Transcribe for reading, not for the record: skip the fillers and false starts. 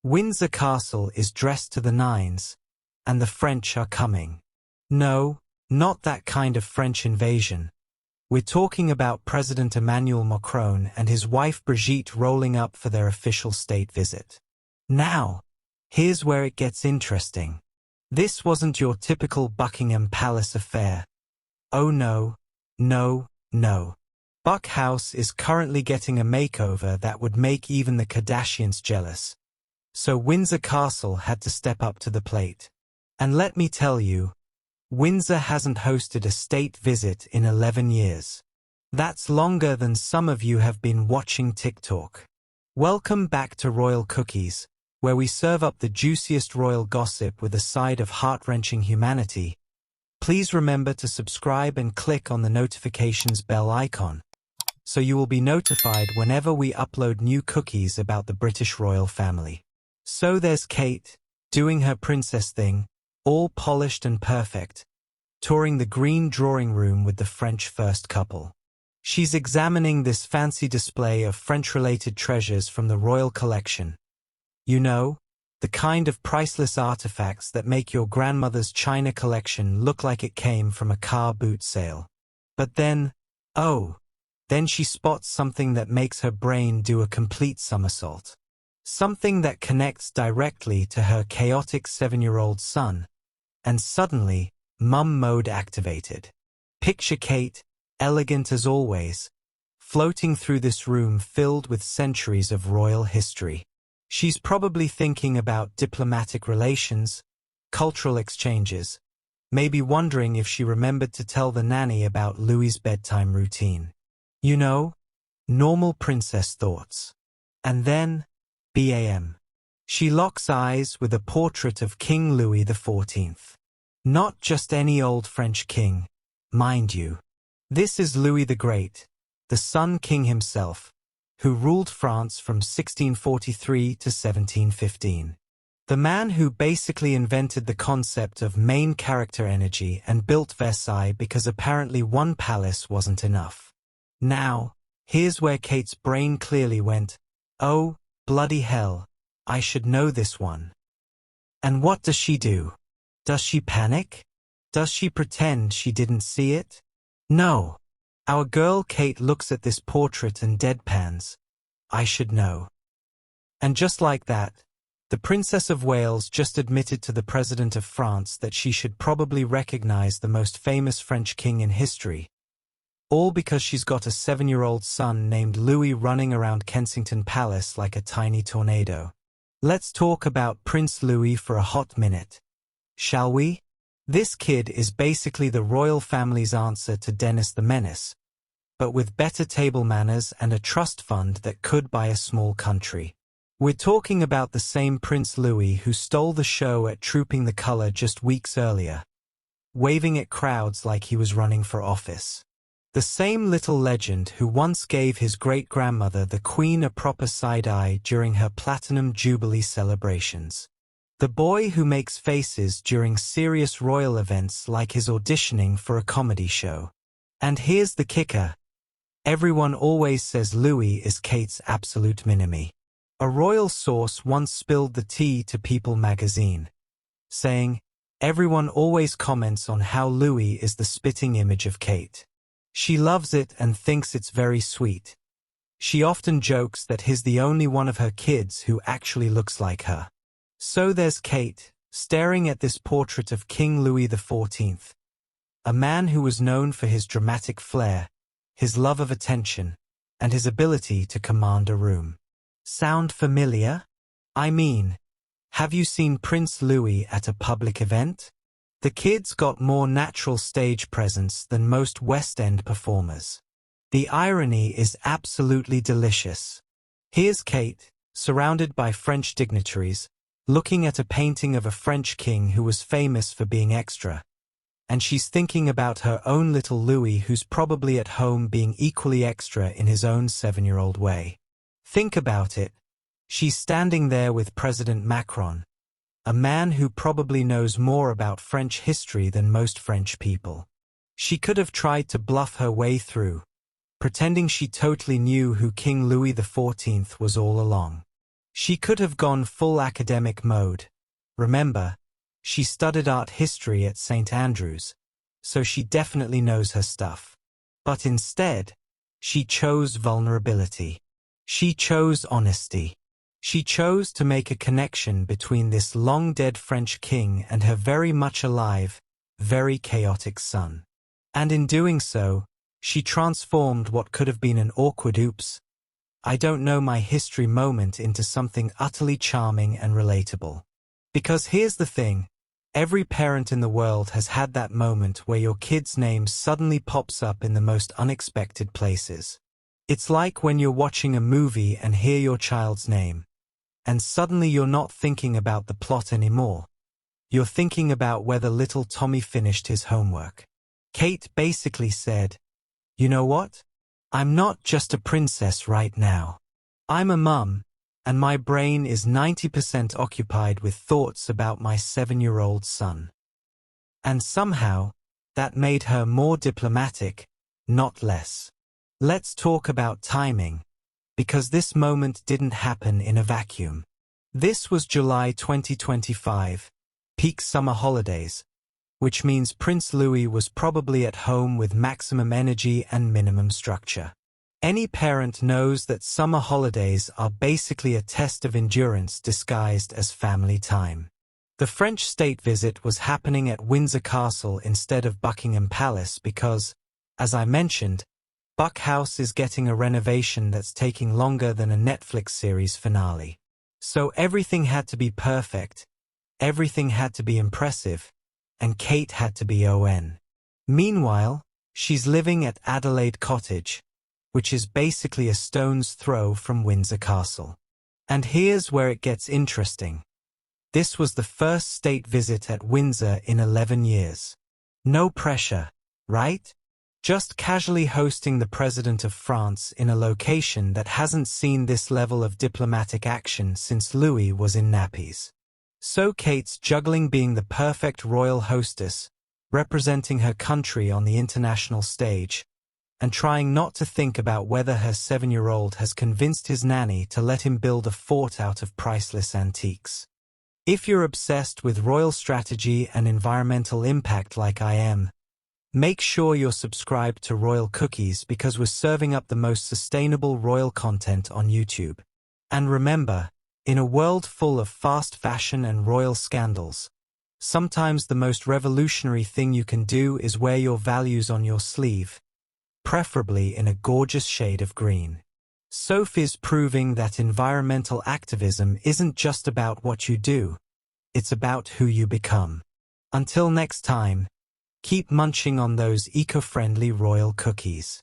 Windsor Castle is dressed to the nines, and the French are coming. No, not that kind of French invasion. We're talking about President Emmanuel Macron and his wife Brigitte rolling up for their official state visit. Now, here's where it gets interesting. This wasn't your typical Buckingham Palace affair. Oh no, no, no. Buck House is currently getting a makeover that would make even the Kardashians jealous. So Windsor Castle had to step up to the plate. And let me tell you, Windsor hasn't hosted a state visit in 11 years. That's longer than some of you have been watching TikTok. Welcome back to Royal Cookies, where we serve up the juiciest royal gossip with a side of heart-wrenching humanity. Please remember to subscribe and click on the notifications bell icon, so you will be notified whenever we upload new cookies about the British royal family. So there's Kate, doing her princess thing, all polished and perfect, touring the green drawing room with the French first couple. She's examining this fancy display of French-related treasures from the royal collection. You know, the kind of priceless artifacts that make your grandmother's china collection look like it came from a car boot sale. But then, then she spots something that makes her brain do a complete somersault. Something that connects directly to her chaotic 7-year-old son. And suddenly, mum mode activated. Picture Kate, elegant as always, floating through this room filled with centuries of royal history. She's probably thinking about diplomatic relations, cultural exchanges, maybe wondering if she remembered to tell the nanny about Louis's bedtime routine. You know, normal princess thoughts. And then, bam. She locks eyes with a portrait of King Louis XIV. Not just any old French king, mind you. This is Louis the Great, the Sun King himself, who ruled France from 1643 to 1715. The man who basically invented the concept of main character energy and built Versailles because apparently one palace wasn't enough. Now, here's where Kate's brain clearly went, oh, bloody hell, I should know this one. And what does she do? Does she panic? Does she pretend she didn't see it? No. Our girl Kate looks at this portrait and deadpans. I should know. And just like that, the Princess of Wales just admitted to the President of France that she should probably recognize the most famous French king in history. All because she's got a 7-year-old son named Louis running around Kensington Palace like a tiny tornado. Let's talk about Prince Louis for a hot minute. Shall we? This kid is basically the royal family's answer to Dennis the Menace, but with better table manners and a trust fund that could buy a small country. We're talking about the same Prince Louis who stole the show at Trooping the Colour just weeks earlier, waving at crowds like he was running for office. The same little legend who once gave his great-grandmother the Queen a proper side-eye during her Platinum Jubilee celebrations. The boy who makes faces during serious royal events like his auditioning for a comedy show. And here's the kicker. Everyone always says Louis is Kate's absolute minimi. A royal source once spilled the tea to People magazine, saying, everyone always comments on how Louis is the spitting image of Kate. She loves it and thinks it's very sweet. She often jokes that he's the only one of her kids who actually looks like her. So there's Kate, staring at this portrait of King Louis XIV, a man who was known for his dramatic flair, his love of attention, and his ability to command a room. Sound familiar? I mean, have you seen Prince Louis at a public event? The kid's got more natural stage presence than most West End performers. The irony is absolutely delicious. Here's Kate, surrounded by French dignitaries, looking at a painting of a French king who was famous for being extra. And she's thinking about her own little Louis who's probably at home being equally extra in his own 7-year-old way. Think about it. She's standing there with President Macron, a man who probably knows more about French history than most French people. She could have tried to bluff her way through, pretending she totally knew who King Louis XIV was all along. She could have gone full academic mode. Remember, she studied art history at St. Andrews, so she definitely knows her stuff. But instead, she chose vulnerability. She chose honesty. She chose to make a connection between this long-dead French king and her very much alive, very chaotic son. And in doing so, she transformed what could have been an awkward oops, I don't know my history moment into something utterly charming and relatable. Because here's the thing, every parent in the world has had that moment where your kid's name suddenly pops up in the most unexpected places. It's like when you're watching a movie and hear your child's name, and suddenly you're not thinking about the plot anymore. You're thinking about whether little Tommy finished his homework. Kate basically said, "You know what? I'm not just a princess right now. I'm a mum, and my brain is 90% occupied with thoughts about my 7-year-old son." And somehow, that made her more diplomatic, not less. Let's talk about timing, because this moment didn't happen in a vacuum. This was July 2025, peak summer holidays, which means Prince Louis was probably at home with maximum energy and minimum structure. Any parent knows that summer holidays are basically a test of endurance disguised as family time. The French state visit was happening at Windsor Castle instead of Buckingham Palace because, as I mentioned, Buck House is getting a renovation that's taking longer than a Netflix series finale. So everything had to be perfect, everything had to be impressive, and Kate had to be on. Meanwhile, she's living at Adelaide Cottage, which is basically a stone's throw from Windsor Castle. And here's where it gets interesting. This was the first state visit at Windsor in 11 years. No pressure, right? Just casually hosting the President of France in a location that hasn't seen this level of diplomatic action since Louis was in nappies. So Kate's juggling being the perfect royal hostess, representing her country on the international stage, and trying not to think about whether her 7-year-old has convinced his nanny to let him build a fort out of priceless antiques. If you're obsessed with royal strategy and environmental impact like I am, make sure you're subscribed to Royal Cookies because we're serving up the most sustainable royal content on YouTube. And remember, in a world full of fast fashion and royal scandals, sometimes the most revolutionary thing you can do is wear your values on your sleeve, preferably in a gorgeous shade of green. Sophie's proving that environmental activism isn't just about what you do, it's about who you become. Until next time, keep munching on those eco-friendly royal cookies.